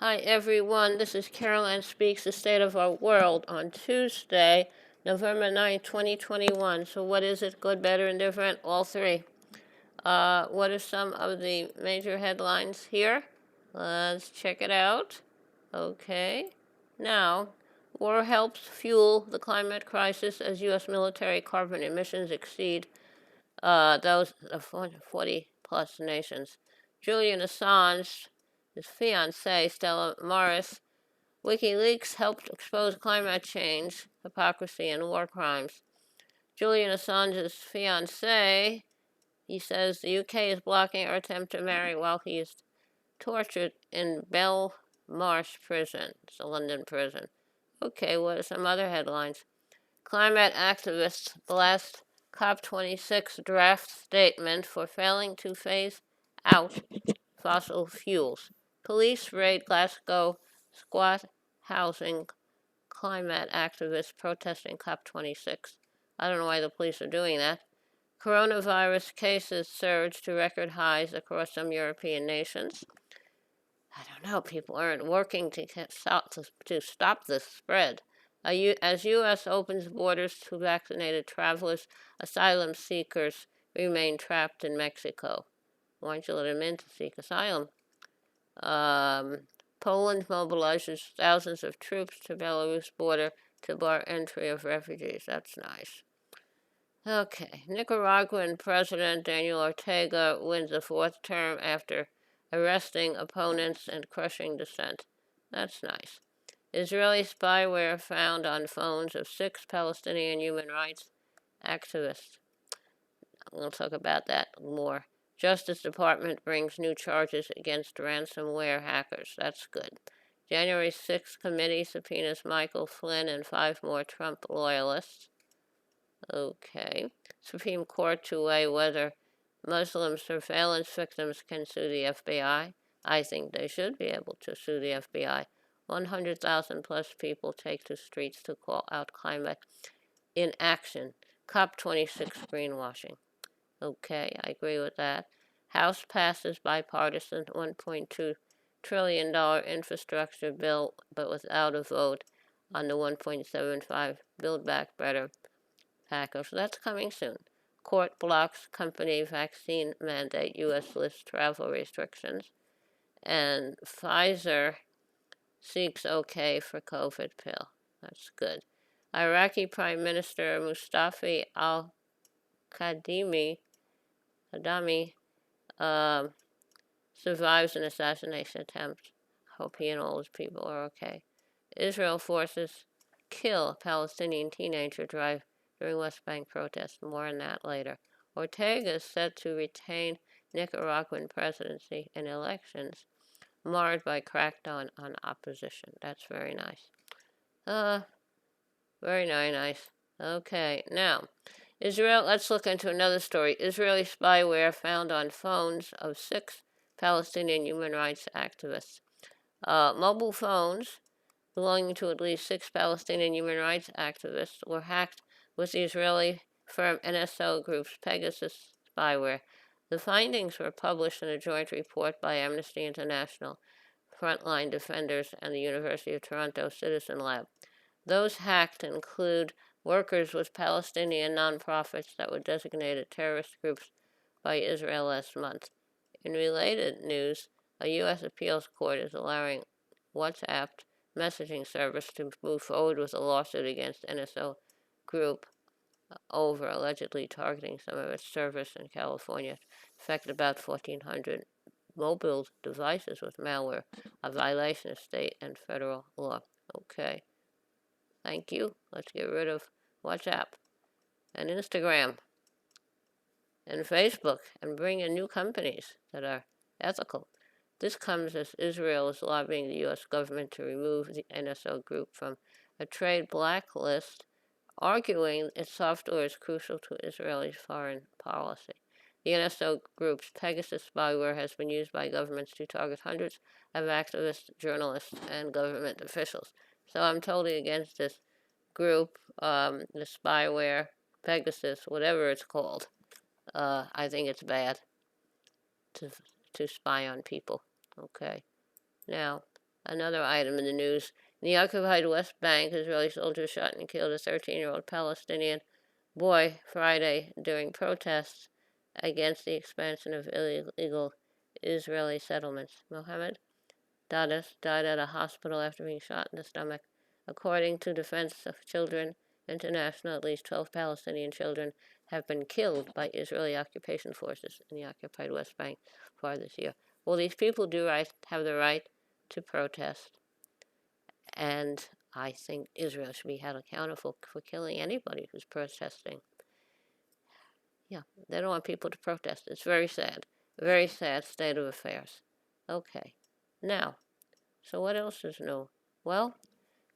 Hi, everyone. This is Caroline Speaks, The State of Our World on Tuesday, November 9th, 2021. So what is it? Good, better, and different? All three. What are some of the major headlines here? Let's check it out. Okay. Now, war helps fuel the climate crisis as U.S. military carbon emissions exceed those of 40 plus nations. Julian Assange, his fiancee, Stella Morris, WikiLeaks helped expose climate change, hypocrisy, and war crimes. Julian Assange's fiancee, he says the UK is blocking our attempt to marry while he is tortured in Belmarsh prison. It's a London prison. Okay, what are some other headlines? Climate activists blast COP26 draft statement for failing to phase out fossil fuels. Police raid Glasgow squat housing climate activists protesting COP26. I don't know why the police are doing that. Coronavirus cases surge to record highs across some European nations. I don't know, people aren't working to stop this spread. As U.S. opens borders to vaccinated travelers, asylum seekers remain trapped in Mexico. Why don't you let them in to seek asylum? Poland mobilizes thousands of troops to Belarus border to bar entry of refugees. That's nice. Okay, Nicaraguan President Daniel Ortega wins a fourth term after arresting opponents and crushing dissent. That's nice. Israeli spyware found on phones of 6 Palestinian human rights activists. We'll talk about that more. Justice Department brings new charges against ransomware hackers. That's good. January 6th committee subpoenas Michael Flynn and 5 more Trump loyalists. Okay. Supreme Court to weigh whether Muslim surveillance victims can sue the FBI. I think they should be able to sue the FBI. 100,000 plus people take to streets to call out climate inaction. COP26 greenwashing. Okay, I agree with that. House passes bipartisan $1.2 trillion infrastructure bill, but without a vote on the 1.75 Build Back Better package. So that's coming soon. Court blocks company vaccine mandate, U.S. lists travel restrictions. And Pfizer seeks okay for COVID pill. That's good. Iraqi Prime Minister Mustafa al-Kadhimi survives an assassination attempt. Hope he and all his people are okay. Israel forces kill Palestinian teenager during West Bank protests. More on that later. Ortega is set to retain Nicaraguan presidency in elections marred by crackdown on opposition. That's very nice. Very nice. Okay, now, Israel, let's look into another story. Israeli spyware found on phones of 6 Palestinian human rights activists. Mobile phones belonging to at least 6 Palestinian human rights activists were hacked with the Israeli firm NSO Group's Pegasus spyware. The findings were published in a joint report by Amnesty International, Frontline Defenders, and the University of Toronto Citizen Lab. Those hacked include workers with Palestinian nonprofits that were designated terrorist groups by Israel last month. In related news, a U.S. appeals court is allowing WhatsApp messaging service to move forward with a lawsuit against NSO Group over allegedly targeting some of its servers in California. Affected about 1,400 mobile devices with malware, a violation of state and federal law. Okay. Thank you. Let's get rid of WhatsApp and Instagram and Facebook and bring in new companies that are ethical. This comes as Israel is lobbying the U.S. government to remove the NSO Group from a trade blacklist, arguing its software is crucial to Israeli foreign policy. The NSO Group's Pegasus spyware has been used by governments to target hundreds of activists, journalists, and government officials. So I'm totally against this group, the spyware, Pegasus, whatever it's called. I think it's bad to spy on people. Okay. Now, Another item in the news. In the occupied West Bank, Israeli soldiers shot and killed a 13-year-old Palestinian boy Friday during protests against the expansion of illegal Israeli settlements. Mohammed Dadas died at a hospital after being shot in the stomach. According to Defense of Children International, at least 12 Palestinian children have been killed by Israeli occupation forces in the occupied West Bank far this year. Well, these people do have the right to protest, and I think Israel should be held accountable for killing anybody who's protesting. Yeah, they don't want people to protest. It's very sad state of affairs. Okay, now, so what else is new? Well,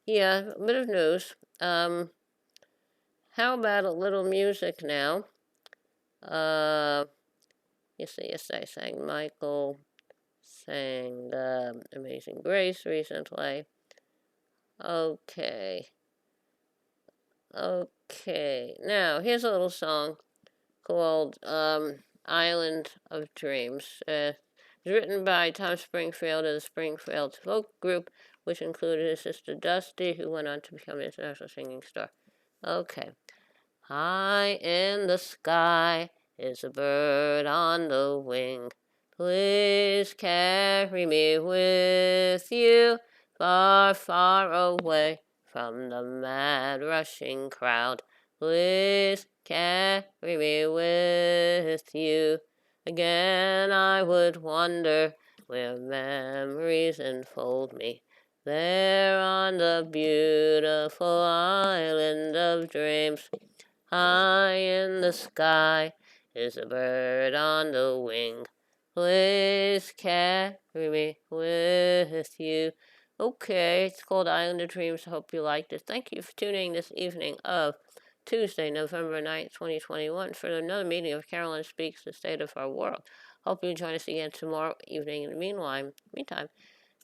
yeah, a bit of news. How about a little music now? Yes, I sang Michael, sang Amazing Grace recently. Okay. Now, here's a little song called Island of Dreams. It's written by Tom Springfield of the Springfield Folk Group, which included his sister Dusty, who went on to become an international singing star. Okay. High in the sky is a bird on the wing. Please carry me with you, far, far away from the mad rushing crowd. Please carry me with you. Again I would wander where memories enfold me. There on the beautiful island of dreams. High in the sky is a bird on the wing. Please carry me with you. Okay, it's called Island of Dreams. I hope you liked it. Thank you for tuning in this evening of Tuesday, November 9th, 2021 for another meeting of Carolyn Speaks the State of Our World. Hope you join us again tomorrow evening. In the meantime,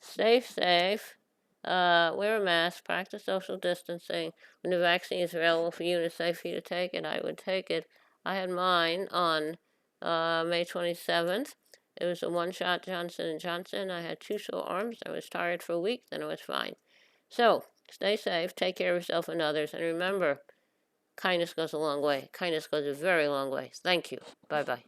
stay safe. Wear a mask, practice social distancing. When the vaccine is available for you and it's safe for you to take it, I would take it. I had mine on May 27th. It was a one-shot Johnson & Johnson. I had 2 sore arms. I was tired for a week, then it was fine. So, stay safe, take care of yourself and others, and remember, kindness goes a long way. Kindness goes a very long way. Thank you. Bye-bye.